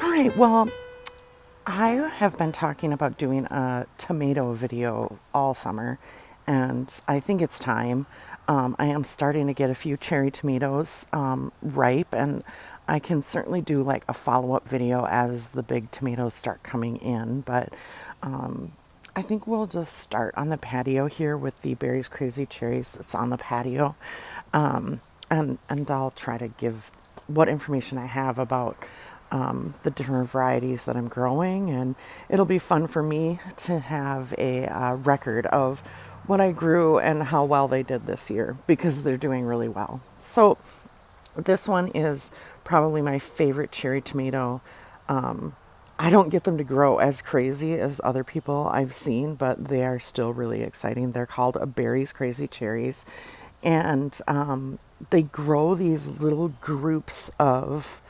All right, well, I have been talking about doing a tomato video all summer, and I think it's time. I am starting to get a few cherry tomatoes ripe, and I can certainly do like a follow-up video as the big tomatoes start coming in, but I think we'll just start on the patio here with the Berries Crazy Cherries that's on the patio. And I'll try to give what information I have about the different varieties that I'm growing, and it'll be fun for me to have a record of what I grew and how well they did this year because they're doing really well. So this one is probably my favorite cherry tomato. I don't get them to grow as crazy as other people I've seen, but they are still really exciting. They're called a Berries Crazy Cherries, and they grow these little groups of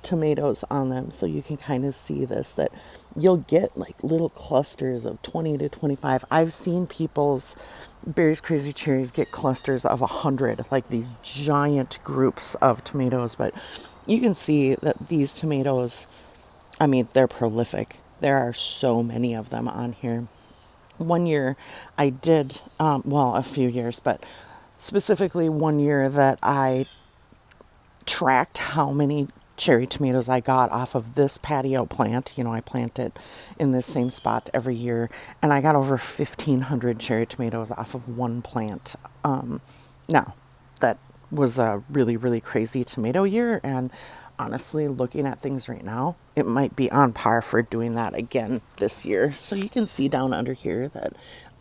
tomatoes on them, so you can kind of see this, that you'll get like little clusters of 20 to 25. I've seen people's Berries Crazy Cherries get clusters of 100, like these giant groups of tomatoes. But you can see that these tomatoes, I mean, they're prolific. There are so many of them on here. One year I did, well, a few years, but specifically one year that I tracked how many cherry tomatoes I got off of this patio plant. You know, I plant it in this same spot every year, and I got over 1,500 cherry tomatoes off of one plant. Now, that was a really, really crazy tomato year, and honestly, looking at things right now, it might be on par for doing that again this year. So you can see down under here that,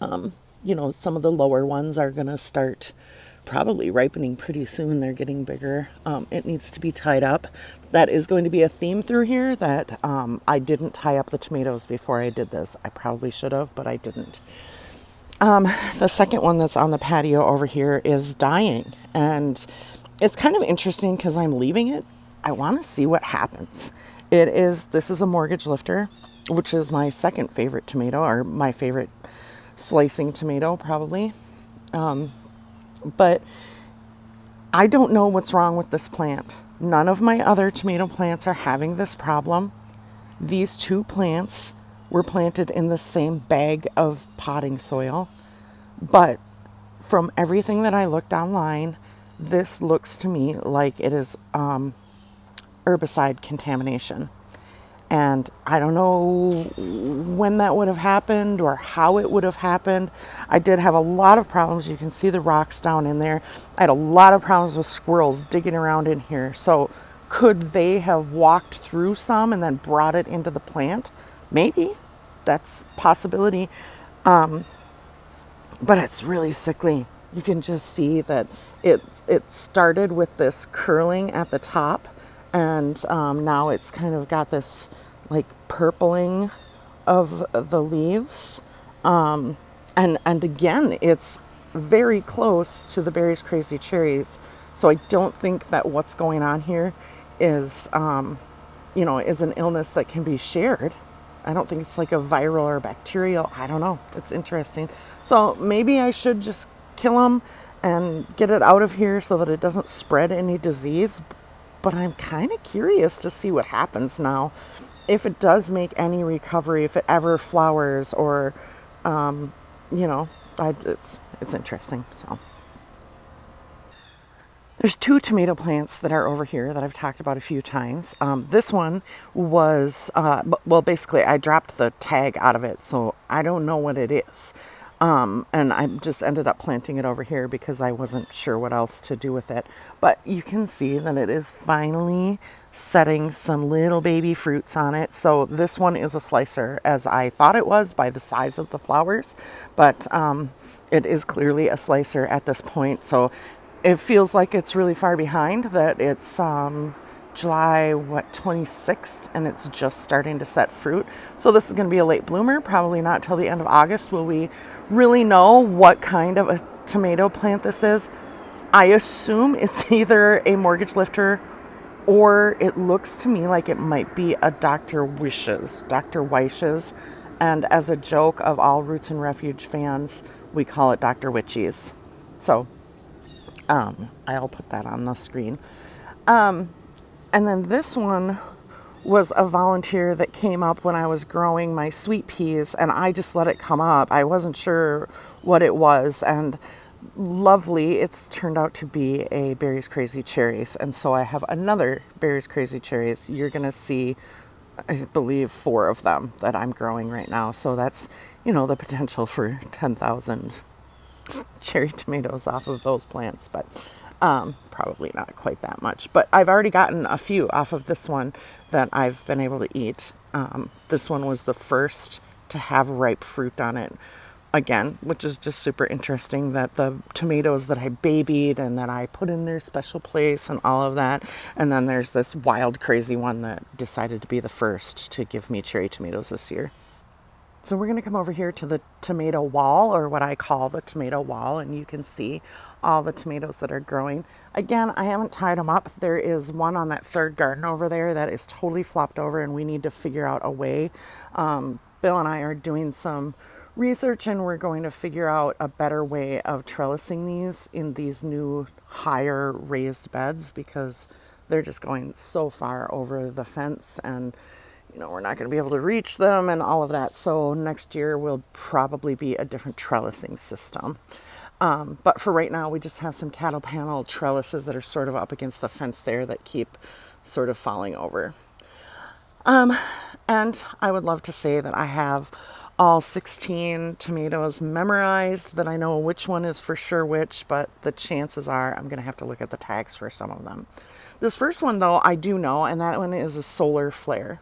some of the lower ones are going to start probably ripening pretty soon. They're getting bigger. It needs to be tied up. That is going to be a theme through here, that I didn't tie up the tomatoes before I did this. I probably should have, but I didn't. The second one that's on the patio over here is dying, and it's kind of interesting because I'm leaving it. I want to see what happens. This is a mortgage lifter, which is my second favorite tomato, or my favorite slicing tomato probably. But I don't know what's wrong with this plant. None of my other tomato plants are having this problem. These two plants were planted in the same bag of potting soil. But from everything that I looked online, this looks to me like it is herbicide contamination. And I don't know when that would have happened or how it would have happened. I did have a lot of problems. You can see the rocks down in there. I had a lot of problems with squirrels digging around in here. So could they have walked through some and then brought it into the plant? Maybe. That's a possibility. But it's really sickly. You can just see that it started with this curling at the top, and now it's kind of got this like purpling of the leaves. And again, it's very close to the Berries Crazy Cherries. So I don't think that what's going on here is, is an illness that can be shared. I don't think it's like a viral or bacterial. I don't know. It's interesting. So maybe I should just kill them and get it out of here so that it doesn't spread any disease. But I'm kind of curious to see what happens now. If it does make any recovery, if it ever flowers, or, it's interesting. So there's two tomato plants that are over here that I've talked about a few times. This one was, basically I dropped the tag out of it, so I don't know what it is. And I just ended up planting it over here because I wasn't sure what else to do with it. But you can see that it is finally setting some little baby fruits on it. So this one is a slicer, as I thought it was by the size of the flowers. But it is clearly a slicer at this point. So it feels like it's really far behind, that it's July 26th, and it's just starting to set fruit. So this is going to be a late bloomer. Probably not till the end of August will we really know what kind of a tomato plant this is. I assume it's either a mortgage lifter, or it looks to me like it might be a Dr. Weish's. And as a joke of all Roots and Refuge fans, we call it Dr. Witchies. So I'll put that on the screen. And then this one was a volunteer that came up when I was growing my sweet peas, and I just let it come up. I wasn't sure what it was, and lovely, it's turned out to be a Berries Crazy Cherries. And so I have another Berries Crazy Cherries. You're going to see, I believe, 4 of them that I'm growing right now. So that's, the potential for 10,000 cherry tomatoes off of those plants, but probably not quite that much. But I've already gotten a few off of this one that I've been able to eat. This one was the first to have ripe fruit on it again, which is just super interesting, that the tomatoes that I babied and that I put in their special place and all of that. And then there's this wild, crazy one that decided to be the first to give me cherry tomatoes this year. So we're going to come over here to the tomato wall, or what I call the tomato wall, and you can see all the tomatoes that are growing. Again, I haven't tied them up. There is one on that third garden over there that is totally flopped over, and we need to figure out a way. Bill and I are doing some research, and we're going to figure out a better way of trellising these in these new higher raised beds, because they're just going so far over the fence, and we're not going to be able to reach them and all of that. So next year will probably be a different trellising system. But for right now, we just have some cattle panel trellises that are sort of up against the fence there that keep sort of falling over. And I would love to say that I have all 16 tomatoes memorized, that I know which one is for sure which, but the chances are I'm going to have to look at the tags for some of them. This first one, though, I do know, and that one is a solar flare.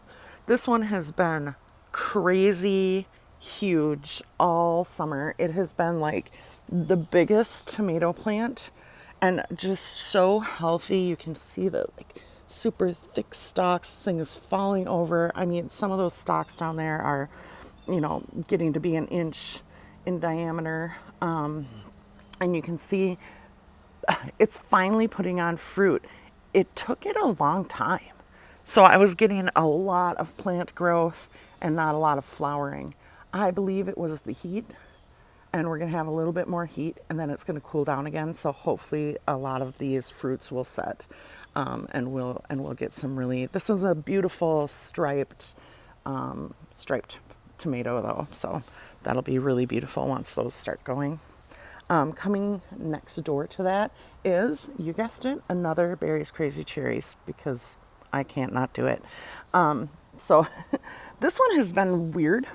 This one has been crazy huge all summer. It has been like the biggest tomato plant and just so healthy. You can see the super thick stalks. This thing is falling over. I mean, some of those stalks down there are, getting to be an inch in diameter. And you can see it's finally putting on fruit. It took it a long time. So I was getting a lot of plant growth and not a lot of flowering. I believe it was the heat, and we're going to have a little bit more heat, and then it's going to cool down again. So hopefully a lot of these fruits will set, and we'll get some really. This one's a beautiful striped tomato though, so that'll be really beautiful once those start going. Coming next door to that is, you guessed it, another Berries Crazy Cherries, because I can't not do it. So this one has been weird.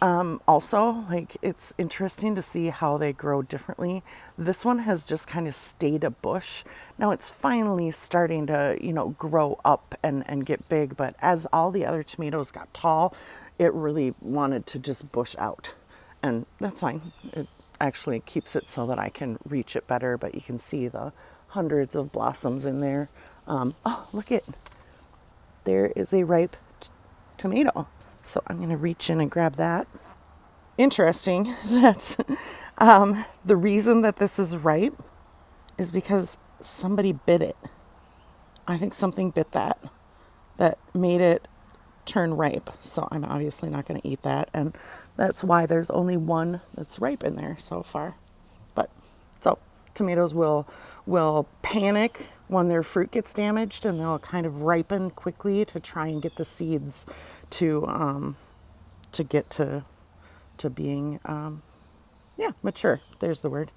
Also, it's interesting to see how they grow differently. This one has just kind of stayed a bush. Now it's finally starting to, grow up and get big, but as all the other tomatoes got tall, it really wanted to just bush out. And that's fine. It actually keeps it so that I can reach it better, but you can see the hundreds of blossoms in there. Oh, look it. There is a ripe tomato. So I'm going to reach in and grab that. Interesting that the reason that this is ripe is because somebody bit it. I think something bit that made it turn ripe. So I'm obviously not going to eat that. And that's why there's only one that's ripe in there so far. But so tomatoes will panic when their fruit gets damaged, and they'll kind of ripen quickly to try and get the seeds to get to being mature. There's the word.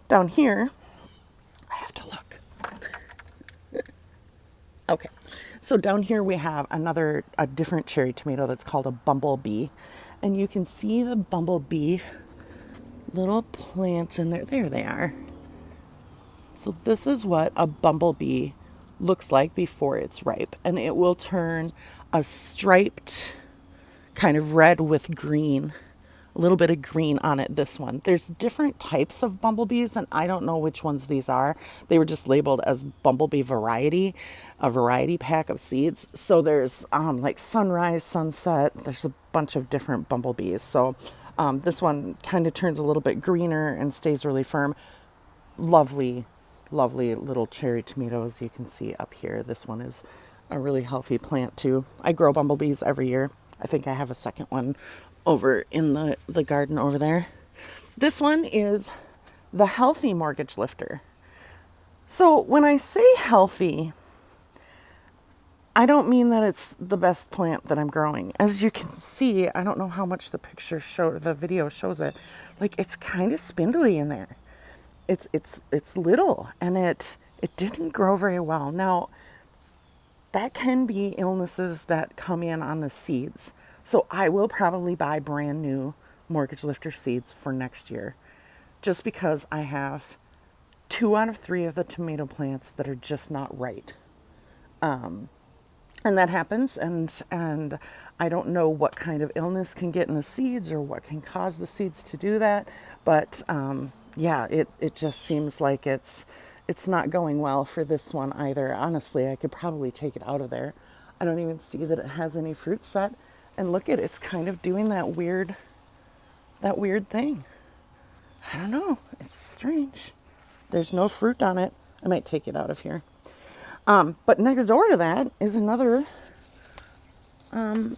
Down here, I have to look. Okay, so down here we have a different cherry tomato that's called a bumblebee, and you can see the bumblebee little plants in there. There they are. So this is what a bumblebee looks like before it's ripe, and it will turn a striped kind of red with green, a little bit of green on it. This one, there's different types of bumblebees, and I don't know which ones these are. They were just labeled as bumblebee variety, a variety pack of seeds. So there's like sunrise, sunset, there's a bunch of different bumblebees. So this one kind of turns a little bit greener and stays really firm. Lovely little cherry tomatoes you can see up here. This one is a really healthy plant too. I grow bumblebees every year. I think I have a second one over in the garden over there. This one is the healthy mortgage lifter. So when I say healthy, I don't mean that it's the best plant that I'm growing. As you can see, I don't know how much the video shows it. Like, it's kind of spindly in there. It's little, and it didn't grow very well. Now, that can be illnesses that come in on the seeds. So I will probably buy brand new mortgage lifter seeds for next year, just because I have 2 out of 3 of the tomato plants that are just not right. And that happens, and I don't know what kind of illness can get in the seeds or what can cause the seeds to do that, but yeah, it just seems like it's not going well for this one either. Honestly, I could probably take it out of there. I don't even see that it has any fruit set, and look at it, it's kind of doing that weird thing. I don't know, it's strange. There's no fruit on it. I might take it out of here. But next door to that is another. I've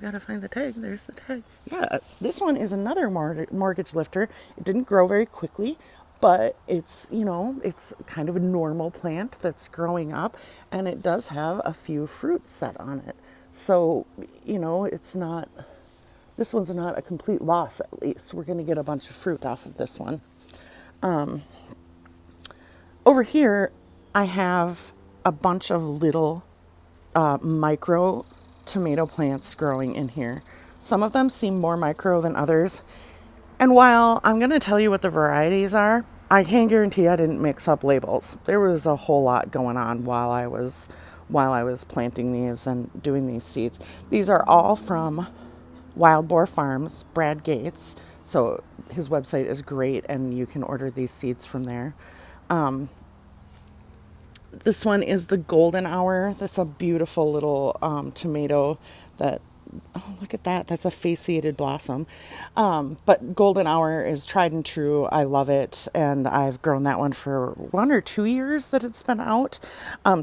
got to find the tag. There's the tag. Yeah, this one is another mortgage lifter. It didn't grow very quickly, but it's kind of a normal plant that's growing up, and it does have a few fruit set on it. So, it's not. This one's not a complete loss. At least we're going to get a bunch of fruit off of this one. Over here, I have a bunch of little micro tomato plants growing in here. Some of them seem more micro than others. And while I'm going to tell you what the varieties are, I can guarantee I didn't mix up labels. There was a whole lot going on while I was planting these and doing these seeds. These are all from Wild Boar Farms, Brad Gates. So his website is great, and you can order these seeds from there. This one is the Golden Hour. That's a beautiful little tomato that, oh, look at that. That's a fasciated blossom. But Golden Hour is tried and true. I love it. And I've grown that one for 1 or 2 years that it's been out.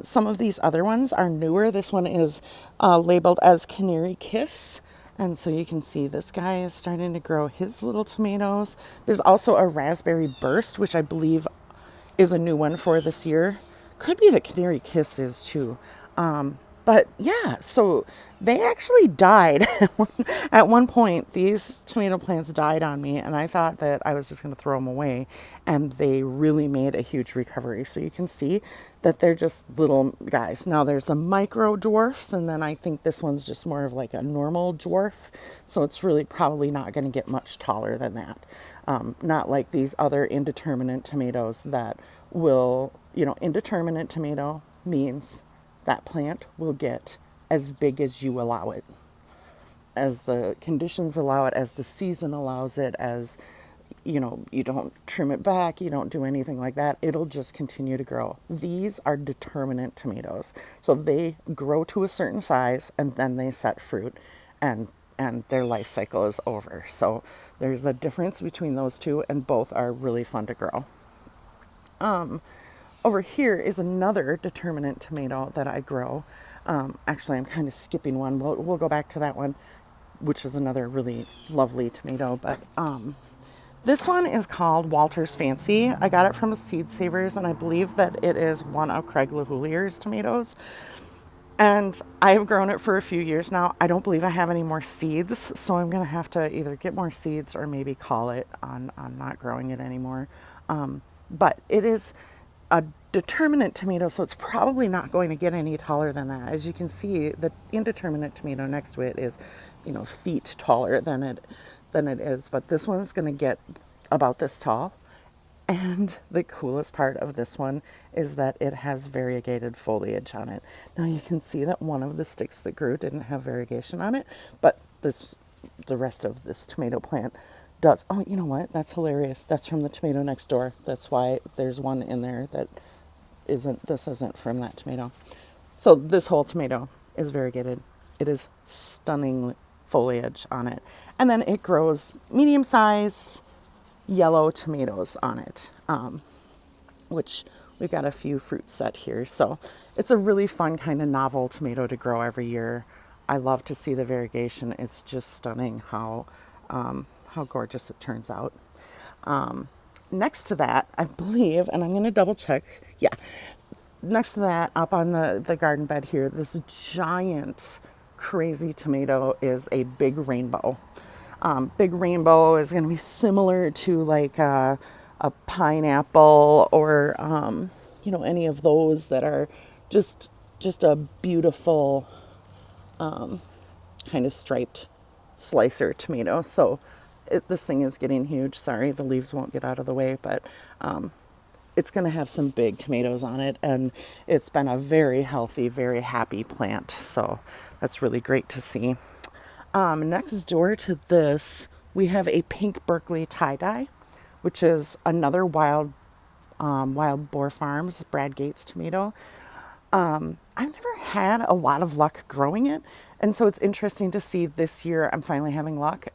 Some of these other ones are newer. This one is labeled as Canary Kiss. And so you can see this guy is starting to grow his little tomatoes. There's also a Raspberry Burst, which I believe is a new one for this year. Could be the Canary Kiss is too. But yeah, so they actually died. At one point, these tomato plants died on me, and I thought that I was just going to throw them away, and they really made a huge recovery. So you can see that they're just little guys. Now there's the micro dwarfs, and then I think this one's just more of like a normal dwarf. So it's really probably not going to get much taller than that. Not like these other indeterminate tomatoes that will, indeterminate tomato means that plant will get as big as you allow it, as the conditions allow it, as the season allows it, as, you don't trim it back, you don't do anything like that. It'll just continue to grow. These are determinate tomatoes. So they grow to a certain size, and then they set fruit, and their life cycle is over. So there's a difference between those two, and both are really fun to grow. Over here is another determinate tomato that I grow. Actually, I'm kind of skipping one. We'll go back to that one, which is another really lovely tomato. But this one is called Walter's Fancy. I got it from a Seed Savers, and I believe that it is one of Craig LaHoulier's tomatoes. And I've grown it for a few years now. I don't believe I have any more seeds, so I'm going to have to either get more seeds or maybe call it on not growing it anymore. But it is a determinate tomato, so it's probably not going to get any taller than that. As you can see, the indeterminate tomato next to it is, feet taller than it is. But this one's going to get about this tall. And the coolest part of this one is that it has variegated foliage on it. Now you can see that one of the sticks that grew didn't have variegation on it, but the rest of this tomato plant does. Oh, you know what? That's hilarious. That's from the tomato next door. That's why there's one in there that this isn't from that tomato. So this whole tomato is variegated. It is stunning foliage on it. And then it grows medium-sized yellow tomatoes on it, which we've got a few fruit set here. So it's a really fun kind of novel tomato to grow every year. I love to see the variegation. It's just stunning how gorgeous it turns out. Next to that, I believe, and I'm going to double check. Yeah, next to that, up on the garden bed here, this giant crazy tomato is a big rainbow. Big rainbow is going to be similar to like a pineapple or any of those that are just a beautiful kind of striped slicer tomato. So this thing is getting huge. Sorry, the leaves won't get out of the way, but it's going to have some big tomatoes on it, and it's been a very healthy, very happy plant. So that's really great to see. Next door to this, we have a pink Berkeley tie-dye, which is another Wild Boar Farms Brad Gates tomato. I've never had a lot of luck growing it, and so it's interesting to see this year I'm finally having luck.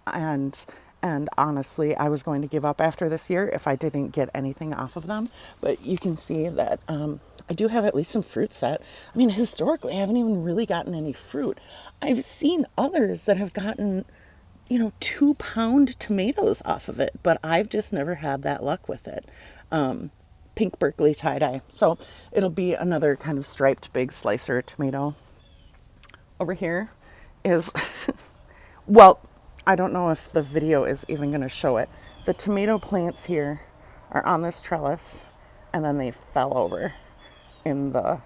And honestly, I was going to give up after this year if I didn't get anything off of them. But you can see that I do have at least some fruit set. I mean, historically, I haven't even really gotten any fruit. I've seen others that have gotten 2-pound tomatoes off of it, but I've just never had that luck with it. Pink Berkeley tie-dye. So it'll be another kind of striped big slicer tomato. Over here is, well, I don't know if the video is even going to show it. The tomato plants here are on this trellis, and then they fell over in the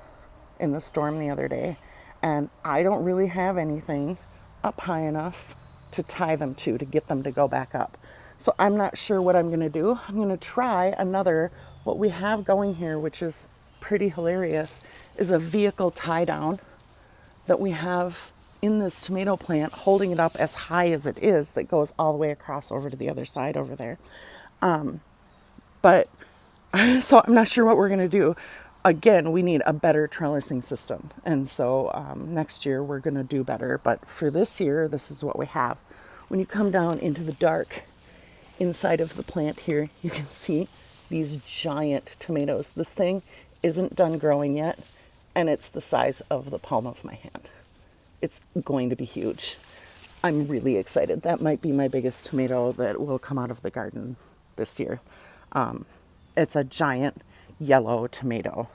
storm the other day. And I don't really have anything up high enough to tie them to get them to go back up. So I'm not sure what I'm going to do. I'm going to try what we have going here, which is pretty hilarious, is a vehicle tie down that we have in this tomato plant, holding it up as high as it is, that goes all the way across over to the other side over there. But so I'm not sure what we're going to do. Again, we need a better trellising system. And so next year we're going to do better. But for this year, this is what we have. When you come down into the dark inside of the plant here, you can see these giant tomatoes. This thing isn't done growing yet, and it's the size of the palm of my hand. It's going to be huge. I'm really excited. That might be my biggest tomato that will come out of the garden this year. It's a giant yellow tomato.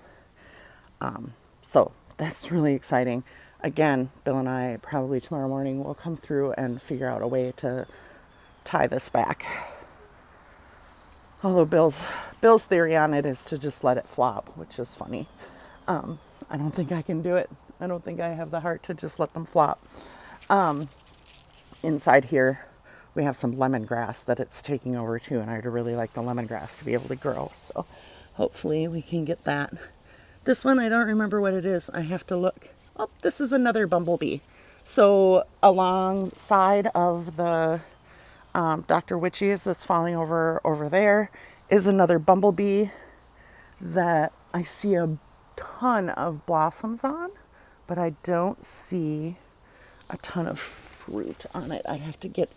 So that's really exciting. Again, Bill and I probably tomorrow morning will come through and figure out a way to tie this back. Although Bill's theory on it is to just let it flop, which is funny. I don't think I can do it. I don't think I have the heart to just let them flop. Inside here, we have some lemongrass that it's taking over too, and I'd really like the lemongrass to be able to grow. So hopefully we can get that. This one, I don't remember what it is. I have to look. Oh, this is another bumblebee. So alongside of the Dr. Witchy's that's falling over there is another bumblebee that I see a ton of blossoms on, but I don't see a ton of fruit on it. I'd have to get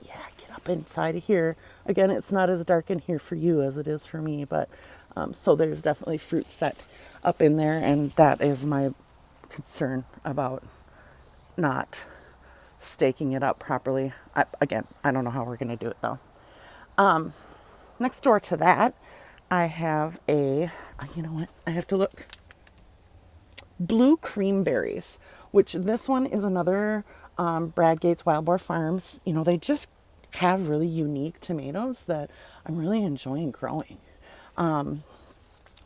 up inside of here. Again, it's not as dark in here for you as it is for me, but so there's definitely fruit set up in there, and that is my concern about not staking it up properly. I don't know how we're going to do it though. Next door to that, I have you know what? I have to look. Blue cream berries, which this one is another Brad Gates Wild Boar Farms. They just have really unique tomatoes that I'm really enjoying growing.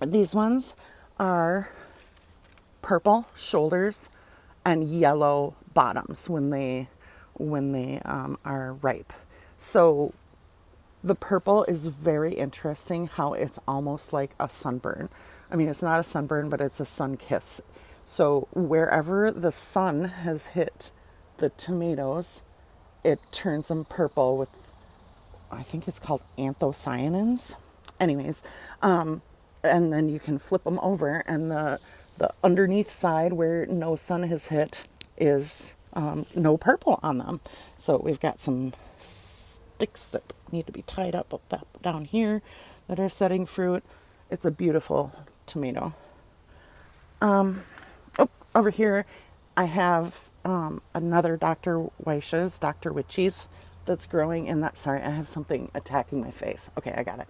These ones are purple shoulders and yellow bottoms when they are ripe. So the purple is very interesting, how it's almost like a sunburn. I mean, it's not a sunburn, but it's a sun kiss. So wherever the sun has hit the tomatoes, it turns them purple with, I think it's called anthocyanins. Anyways, and then you can flip them over, and the underneath side where no sun has hit is no purple on them. So we've got some sticks that need to be tied up down here that are setting fruit. It's a beautiful tomato. Over here I have another Dr. Witchy's that's growing in that. Sorry, I have something attacking my face. Okay, I got it.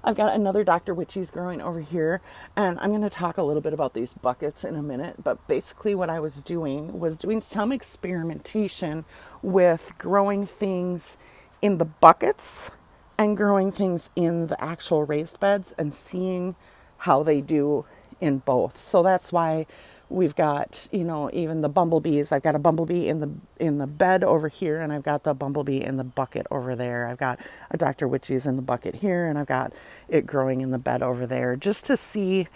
I've got another Dr. Witchy's growing over here, and I'm going to talk a little bit about these buckets in a minute. But basically, what I was doing some experimentation with growing things in the buckets and growing things in the actual raised beds and seeing how they do in both. So that's why we've got, even the bumblebees. I've got a bumblebee in the bed over here, and I've got the bumblebee in the bucket over there. I've got a Dr. Witchy's in the bucket here, and I've got it growing in the bed over there, just to see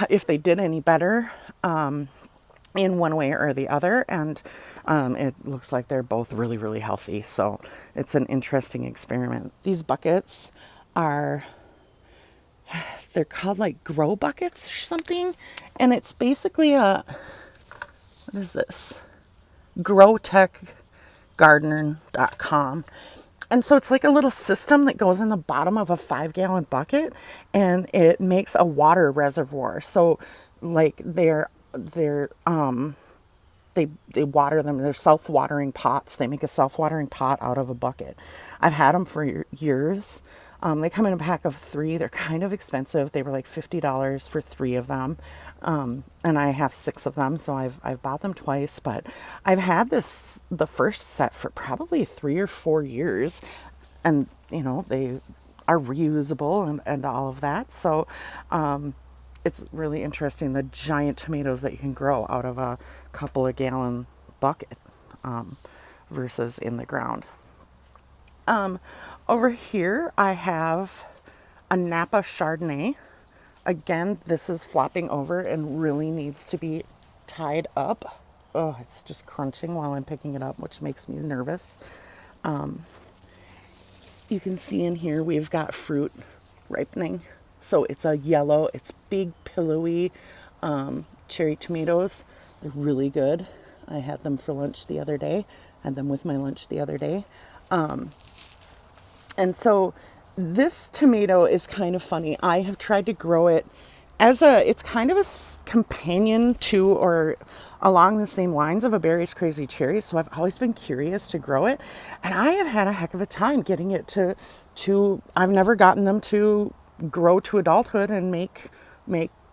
if they did any better in one way or the other. And it looks like they're both really, really healthy. So it's an interesting experiment. These buckets they're called like grow buckets or something. And it's basically what is this? growtechgardener.com. And so it's like a little system that goes in the bottom of a 5-gallon bucket, and it makes a water reservoir. So like they water them. They're self-watering pots. They make a self-watering pot out of a bucket. I've had them for years. They come in a pack of 3. They're kind of expensive. They were like $50 for 3 of them. And I have 6 of them, so I've bought them twice, but I've had the first set for probably 3 or 4 years, and they are reusable and all of that. So it's really interesting, the giant tomatoes that you can grow out of a couple of gallon bucket versus in the ground. Over here I have a Napa Chardonnay. Again, this is flopping over and really needs to be tied up. Oh, it's just crunching while I'm picking it up, which makes me nervous. You can see in here we've got fruit ripening. So it's a yellow, it's big, pillowy cherry tomatoes. They're really good. I had them for lunch the other day. Had them with my lunch the other day. And so this tomato is kind of funny. I have tried to grow it it's kind of a companion to or along the same lines of a Berry's Crazy Cherry. So I've always been curious to grow it. And I have had a heck of a time getting it to I've never gotten them to grow to adulthood and make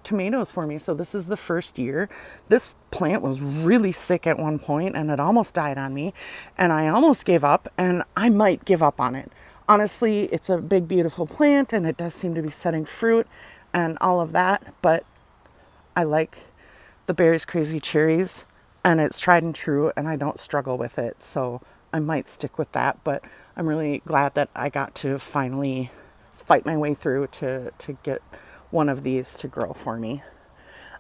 tomatoes for me. So this is the first year. This plant was really sick at one point and it almost died on me. And I almost gave up, and I might give up on it. Honestly, it's a big, beautiful plant, and it does seem to be setting fruit and all of that, but I like the Berry's Crazy Cherries, and it's tried and true, and I don't struggle with it, so I might stick with that. But I'm really glad that I got to finally fight my way through to get one of these to grow for me.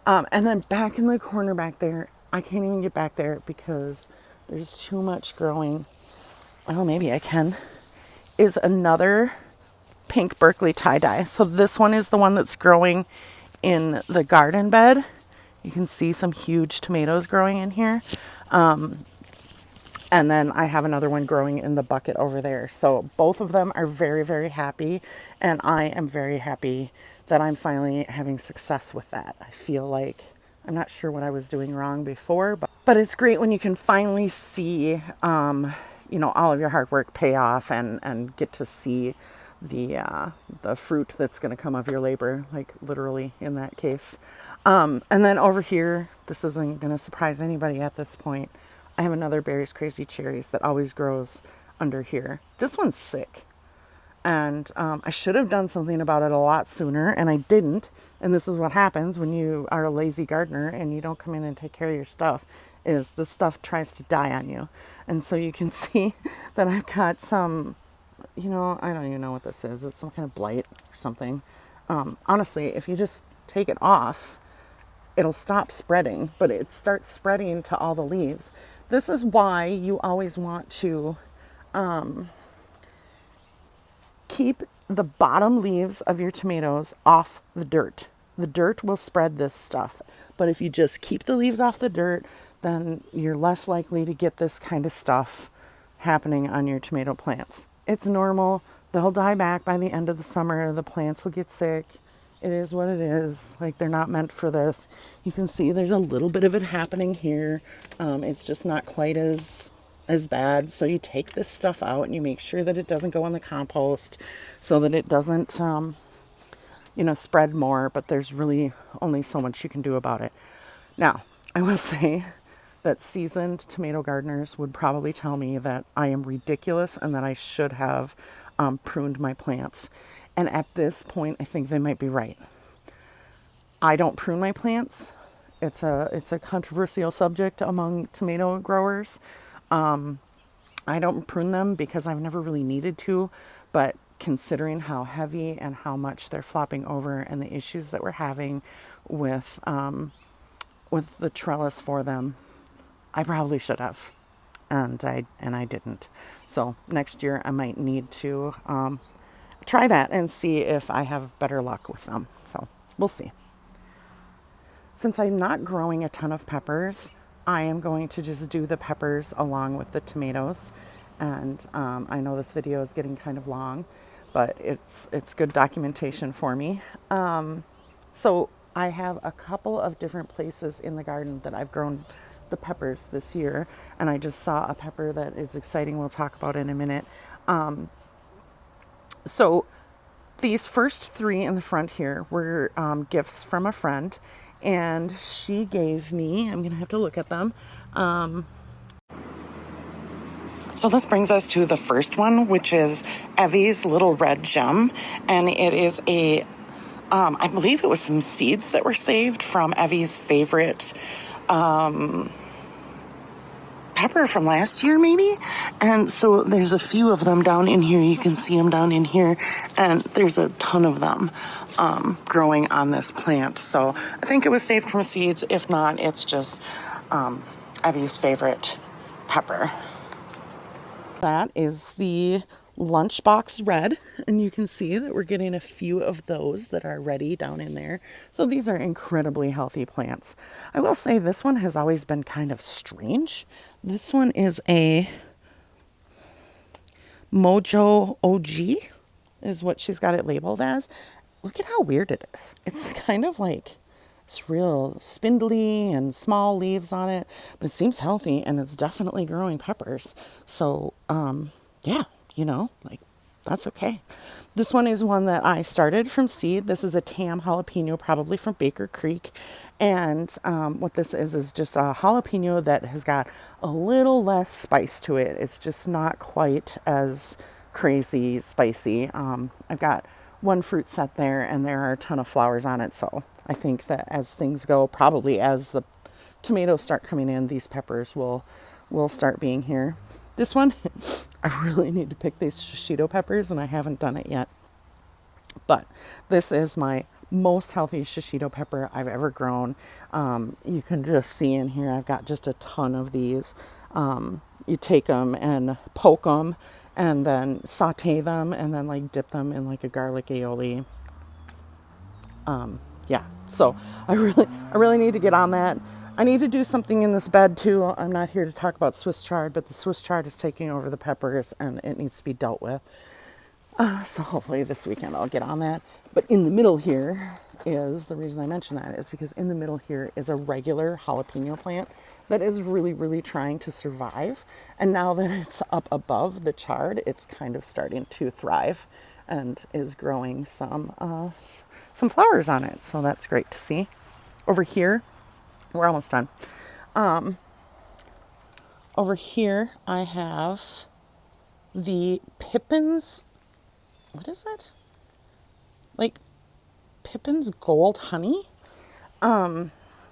And then back in the corner back there, I can't even get back there because there's too much growing. Oh, maybe I can. Is another pink Berkeley tie-dye. So this one is the one that's growing in the garden bed. You can see some huge tomatoes growing in here. And then I have another one growing in the bucket over there. So both of them are very, very happy. And I am very happy that I'm finally having success with that. I feel like I'm not sure what I was doing wrong before, but it's great when you can finally see all of your hard work pay off and get to see the fruit that's going to come of your labor, like literally in that case. And then over here, this isn't going to surprise anybody at this point, I have another Berry's Crazy Cherries that always grows under here. This one's sick, and I should have done something about it a lot sooner, and I didn't. And this is what happens when you are a lazy gardener and you don't come in and take care of your stuff, is the stuff tries to die on you. And so you can see that I've got some, I don't even know what this is. It's some kind of blight or something. Honestly, if you just take it off, it'll stop spreading, but it starts spreading to all the leaves. This is why you always want to keep the bottom leaves of your tomatoes off the dirt. The dirt will spread this stuff. But if you just keep the leaves off the dirt, then you're less likely to get this kind of stuff happening on your tomato plants. It's normal. They'll die back by the end of the summer. The plants will get sick. It is what it is. Like, they're not meant for this. You can see there's a little bit of it happening here. It's just not quite as as bad. So you take this stuff out and you make sure that it doesn't go in the compost so that it doesn't, spread more. But there's really only so much you can do about it. Now, I will say that seasoned tomato gardeners would probably tell me that I am ridiculous and that I should have pruned my plants. And at this point, I think they might be right. I don't prune my plants. It's a controversial subject among tomato growers. I don't prune them because I've never really needed to, but considering how heavy and how much they're flopping over and the issues that we're having with the trellis for them, I probably should have, and I didn't. So next year I might need to try that and see if I have better luck with them. So we'll see. Since I'm not growing a ton of peppers, I am going to just do the peppers along with the tomatoes. And I know this video is getting kind of long, but it's good documentation for me. So I have a couple of different places in the garden that I've grown the peppers this year, and I just saw a pepper that is exciting we'll talk about in a minute. So these first three in the front here were gifts from a friend, and she gave me, I'm going to have to look at them. So this brings us to the first one, which is Evie's Little Red Gem, and it is I believe it was some seeds that were saved from Evie's favorite pepper from last year, maybe. And so there's a few of them down in here. You can see them down in here, and there's a ton of them growing on this plant. So I think it was saved from seeds. If not, it's just Evie's favorite pepper. That is the lunchbox red, and you can see that we're getting a few of those that are ready down in there. So these are incredibly healthy plants. I will say this one has always been kind of strange. This one is a Mojo OG is what she's got it labeled as. Look at how weird it is. It's kind of like it's real spindly and small leaves on it, but it seems healthy and it's definitely growing peppers. So, yeah, like that's okay. This one is one that I started from seed. This is a Tam jalapeno, probably from Baker Creek. And what this is just a jalapeno that has got a little less spice to it. It's just not quite as crazy spicy. I've got one fruit set there and there are a ton of flowers on it. So I think that as things go, probably as the tomatoes start coming in, these peppers will start being here. This one, I really need to pick these shishito peppers and I haven't done it yet. But this is my most healthy shishito pepper I've ever grown. You can just see in here, I've got just a ton of these. You take them and poke them and then saute them and then like dip them in like a garlic aioli. Yeah, so I really need to get on that. I need to do something in this bed too. I'm not here to talk about Swiss chard, but the Swiss chard is taking over the peppers and it needs to be dealt with. So hopefully this weekend I'll get on that. But in the middle here is, the reason I mention that is because in the middle here is a regular jalapeno plant that is really, really trying to survive. And now that it's up above the chard, it's kind of starting to thrive and is growing some flowers on it. So that's great to see. Over here, we're almost done. Over here, I have the Pippin's, what is it? Like Pippin's Gold Honey.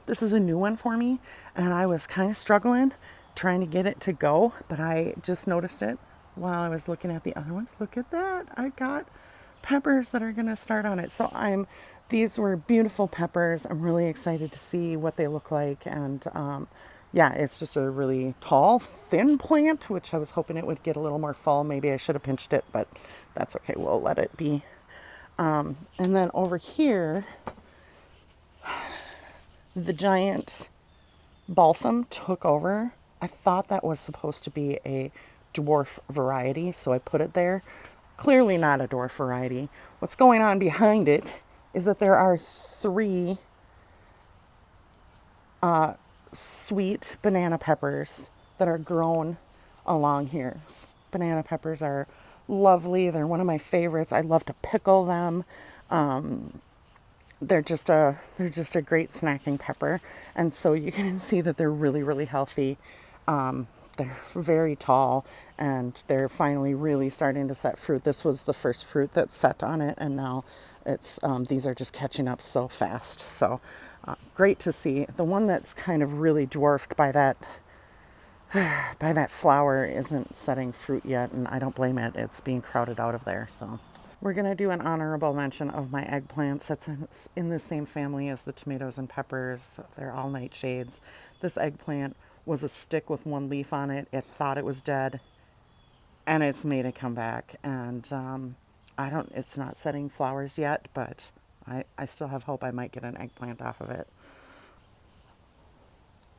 This is a new one for me, and I was kind of struggling trying to get it to go, but I just noticed it while I was looking at the other ones. Look at that. I got peppers that are going to start on it. So these were beautiful peppers. I'm really excited to see what they look like. And yeah, it's just a really tall, thin plant, which I was hoping it would get a little more fall. Maybe I should have pinched it, but that's okay. We'll let it be. And then over here, the giant balsam took over. I thought that was supposed to be a dwarf variety, so I put it there. Clearly not a dwarf variety. What's going on behind it is that there are 3 sweet banana peppers that are grown along here. Banana peppers are lovely. They're one of my favorites. I love to pickle them. They're just a great snacking pepper, and so you can see that they're really really healthy. They're very tall, and they're finally really starting to set fruit. This was the first fruit that set on it, and now it's these are just catching up so fast. So great to see. The one that's kind of really dwarfed by that flower isn't setting fruit yet, and I don't blame it. It's being crowded out of there. So we're going to do an honorable mention of my eggplants. That's in the same family as the tomatoes and peppers. They're all nightshades. This eggplant was a stick with one leaf on it. It thought it was dead, and it's made it come back. And it's not setting flowers yet, but I still have hope I might get an eggplant off of it.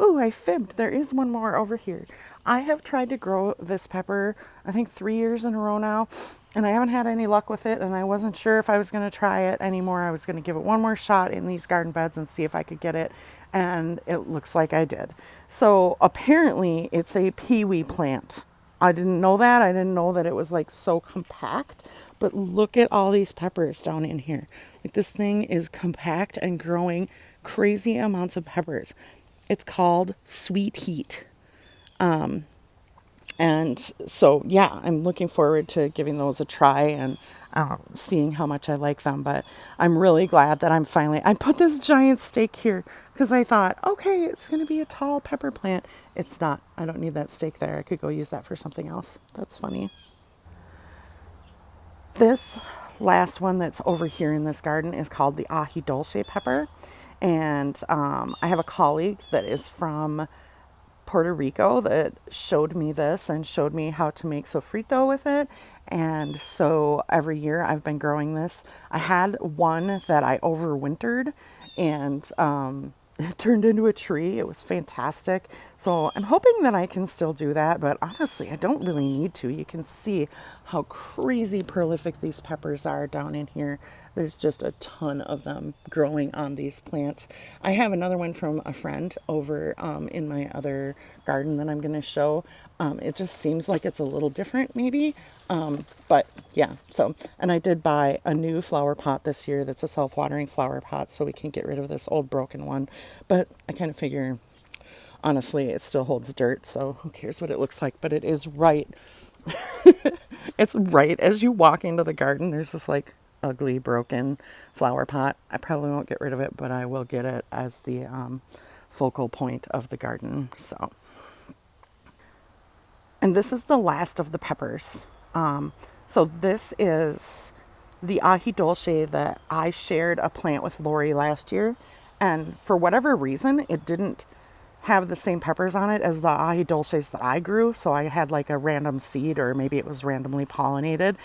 Ooh, I fibbed. There is one more over here. I have tried to grow this pepper, I think 3 years in a row now, and I haven't had any luck with it, and I wasn't sure if I was going to try it anymore. I was going to give it one more shot in these garden beds and see if I could get it, and it looks like I did. So apparently it's a peewee plant. I didn't know that. I didn't know that it was like so compact, but look at all these peppers down in here. Like this thing is compact and growing crazy amounts of peppers. It's called Sweet Heat. And so, yeah, I'm looking forward to giving those a try and seeing how much I like them. But I'm really glad that I put this giant stake here because I thought, okay, it's going to be a tall pepper plant. It's not. I don't need that stake there. I could go use that for something else. That's funny. This last one that's over here in this garden is called the ají dulce pepper. And I have a colleague that is from Puerto Rico that showed me this and showed me how to make sofrito with it. And so every year I've been growing this. I had one that I overwintered, and it turned into a tree. It was fantastic. So I'm hoping that I can still do that, but honestly, I don't really need to. You can see how crazy prolific these peppers are down in here. There's just a ton of them growing on these plants. I have another one from a friend over in my other garden that I'm going to show. It just seems like it's a little different maybe. But yeah, so, and I did buy a new flower pot this year that's a self-watering flower pot so we can get rid of this old broken one. But I kind of figure, honestly, it still holds dirt, so who cares what it looks like? But it is right. It's right as you walk into the garden. There's this like ugly broken flower pot. I probably won't get rid of it, but I will get it as the focal point of the garden. And this is the last of the peppers. So this is the ají dulce that I shared a plant with Lori last year. And for whatever reason, it didn't have the same peppers on it as the ají dulces that I grew. So I had like a random seed, or maybe it was randomly pollinated.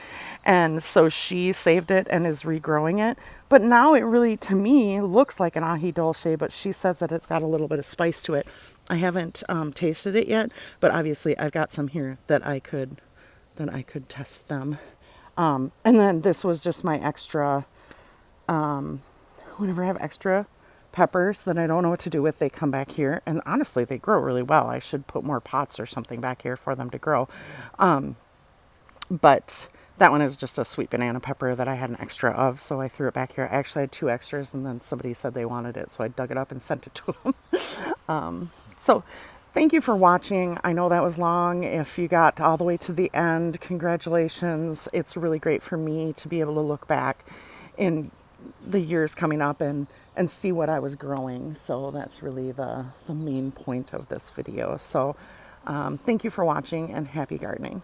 And so she saved it and is regrowing it. But now it really, to me, looks like an ají dulce, but she says that it's got a little bit of spice to it. I haven't tasted it yet, but obviously I've got some here that I could test them. And then this was just my extra, whenever I have extra peppers that I don't know what to do with, they come back here. And honestly, they grow really well. I should put more pots or something back here for them to grow. But that one is just a sweet banana pepper that I had an extra of, so I threw it back here. I actually had two extras, and then somebody said they wanted it, so I dug it up and sent it to them. So thank you for watching. I know that was long. If you got all the way to the end, congratulations. It's really great for me to be able to look back in the years coming up and see what I was growing. So that's really the main point of this video. So thank you for watching, and happy gardening.